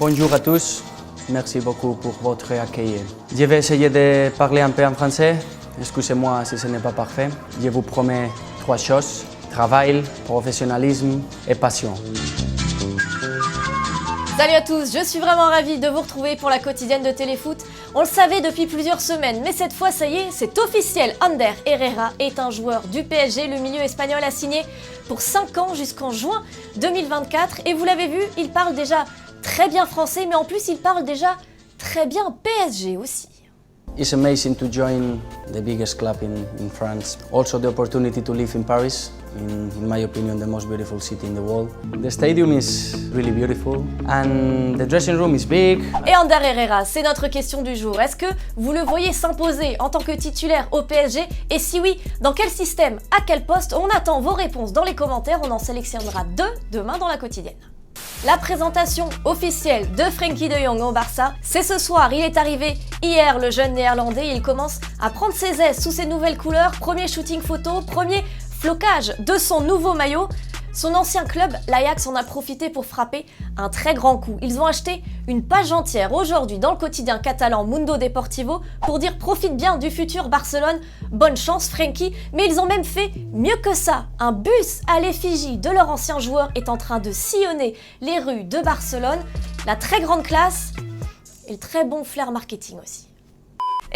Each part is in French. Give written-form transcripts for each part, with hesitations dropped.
Bonjour à tous, merci beaucoup pour votre accueil. Je vais essayer de parler un peu en français, excusez-moi si ce n'est pas parfait. Je vous promets 3 choses, travail, professionnalisme et passion. Salut à tous, je suis vraiment ravie de vous retrouver pour la quotidienne de Téléfoot. On le savait depuis plusieurs semaines, mais cette fois ça y est, c'est officiel. Ander Herrera est un joueur du PSG, le milieu espagnol a signé pour 5 ans jusqu'en juin 2024. Et vous l'avez vu, il parle déjà très bien français, mais en plus il parle déjà très bien PSG aussi. It's amazing to join the biggest club in France. Also the opportunity to live in Paris, in my opinion the most beautiful city in the world. The stadium is really beautiful and the dressing room is big. Et Ander Herrera, c'est notre question du jour. Est-ce que vous le voyez s'imposer en tant que titulaire au PSG? Et si oui, dans quel système, à quel poste? On attend vos réponses dans les commentaires, on en sélectionnera 2 demain dans la quotidienne. La présentation officielle de Frenkie de Jong au Barça, c'est ce soir. Il est arrivé hier, le jeune néerlandais. Il commence à prendre ses aises sous ses nouvelles couleurs. Premier shooting photo, premier flocage de son nouveau maillot. Son ancien club, l'Ajax, en a profité pour frapper un très grand coup. Ils ont acheté une page entière aujourd'hui dans le quotidien catalan Mundo Deportivo pour dire profite bien du futur Barcelone, bonne chance Frenkie. Mais ils ont même fait mieux que ça. Un bus à l'effigie de leur ancien joueur est en train de sillonner les rues de Barcelone. La très grande classe et le très bon flair marketing aussi.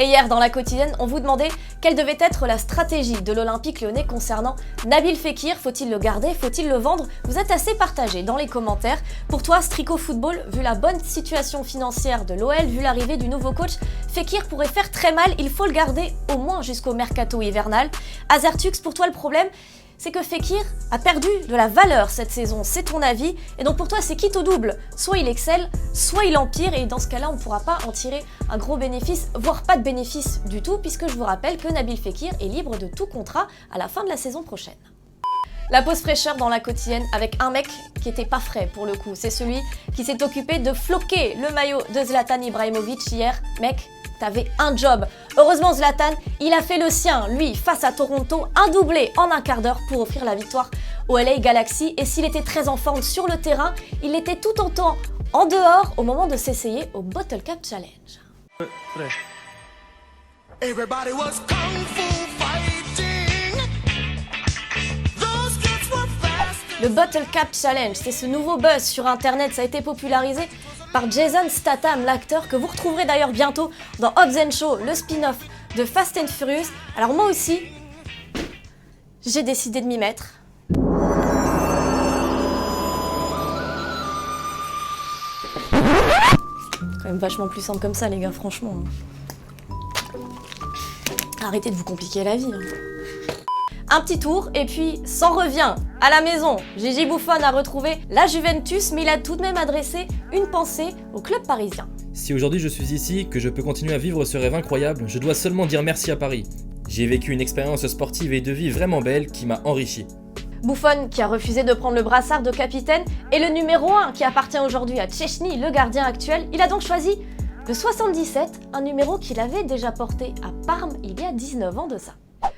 Et hier, dans la quotidienne, on vous demandait quelle devait être la stratégie de l'Olympique lyonnais concernant Nabil Fekir. Faut-il le garder? Faut-il le vendre? Vous êtes assez partagés dans les commentaires. Pour toi, Strico Football, vu la bonne situation financière de l'OL, vu l'arrivée du nouveau coach, Fekir pourrait faire très mal. Il faut le garder au moins jusqu'au mercato hivernal. Azertux, pour toi, le problème, c'est que Fekir a perdu de la valeur cette saison, c'est ton avis. Et donc pour toi, c'est quitte au double. Soit il excelle, soit il empire. Et dans ce cas-là, on ne pourra pas en tirer un gros bénéfice, voire pas de bénéfice du tout, puisque je vous rappelle que Nabil Fekir est libre de tout contrat à la fin de la saison prochaine. La pause fraîcheur dans la quotidienne avec un mec qui était pas frais pour le coup. C'est celui qui s'est occupé de floquer le maillot de Zlatan Ibrahimovic hier. Mec, t'avais un job. Heureusement Zlatan, il a fait le sien, lui, face à Toronto, un doublé en un quart d'heure pour offrir la victoire au LA Galaxy. Et s'il était très en forme sur le terrain, il était tout autant en dehors au moment de s'essayer au Bottle Cap Challenge. Everybody was kung fu fighting. Those kids were fast. Le Bottle Cap Challenge, c'est ce nouveau buzz sur internet, ça a été popularisé par Jason Statham, l'acteur que vous retrouverez d'ailleurs bientôt dans Hobbs & Shaw, le spin-off de Fast and Furious. Alors moi aussi, j'ai décidé de m'y mettre. Quand même vachement plus simple comme ça les gars, franchement. Arrêtez de vous compliquer la vie. Un petit tour et puis s'en revient à la maison. Gigi Buffon a retrouvé la Juventus, mais il a tout de même adressé une pensée au club parisien. Si aujourd'hui je suis ici, que je peux continuer à vivre ce rêve incroyable, je dois seulement dire merci à Paris. J'ai vécu une expérience sportive et de vie vraiment belle qui m'a enrichi. Buffon qui a refusé de prendre le brassard de capitaine et le numéro 1 qui appartient aujourd'hui à Szczęsny, le gardien actuel. Il a donc choisi le 77, un numéro qu'il avait déjà porté à Parme il y a 19 ans de ça.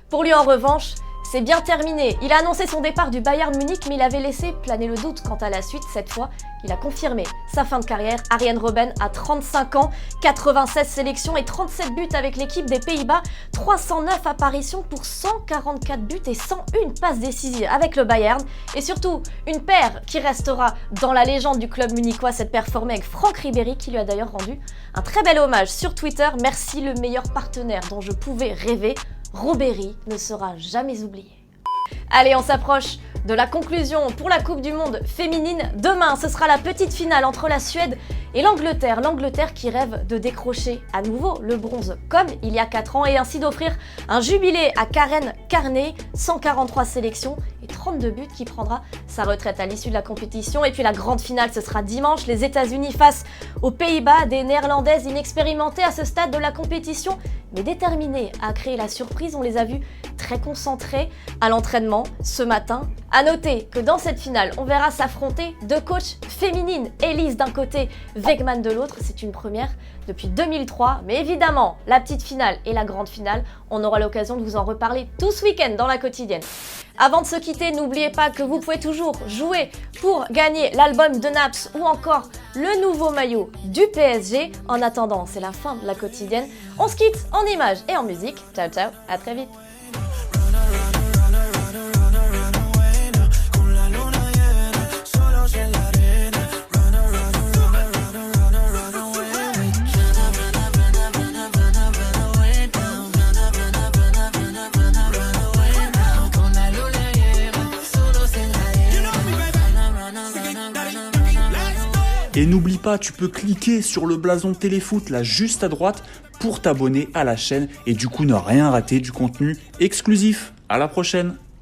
Pour lui en revanche, c'est bien terminé. Il a annoncé son départ du Bayern Munich, mais il avait laissé planer le doute quant à la suite. Cette fois, il a confirmé sa fin de carrière. Arjen Robben a 35 ans, 96 sélections et 37 buts avec l'équipe des Pays-Bas, 309 apparitions pour 144 buts et 101 passes décisives avec le Bayern. Et surtout, une paire qui restera dans la légende du club munichois, cette paire formée avec Franck Ribéry, qui lui a d'ailleurs rendu un très bel hommage sur Twitter. Merci, le meilleur partenaire dont je pouvais rêver. Ribéry ne sera jamais oublié. Allez, on s'approche de la conclusion pour la Coupe du Monde féminine. Demain, ce sera la petite finale entre la Suède et l'Angleterre. L'Angleterre qui rêve de décrocher à nouveau le bronze comme il y a 4 ans et ainsi d'offrir un jubilé à Karen Carney, 143 sélections et 32 buts, qui prendra sa retraite à l'issue de la compétition. Et puis la grande finale, ce sera dimanche, les États-Unis face aux Pays-Bas, des Néerlandaises inexpérimentées à ce stade de la compétition, mais déterminées à créer la surprise. On les a vues très concentré à l'entraînement ce matin. À noter que dans cette finale, on verra s'affronter deux coachs féminines, Elise d'un côté, Wegman de l'autre. C'est une première depuis 2003, mais évidemment, la petite finale et la grande finale, on aura l'occasion de vous en reparler tout ce week-end dans la quotidienne. Avant de se quitter, n'oubliez pas que vous pouvez toujours jouer pour gagner l'album de Naps ou encore le nouveau maillot du PSG. En attendant, c'est la fin de la quotidienne. On se quitte en images et en musique. Ciao ciao, à très vite. Et n'oublie pas, tu peux cliquer sur le blason Téléfoot là juste à droite pour t'abonner à la chaîne et du coup ne rien rater du contenu exclusif. À la prochaine!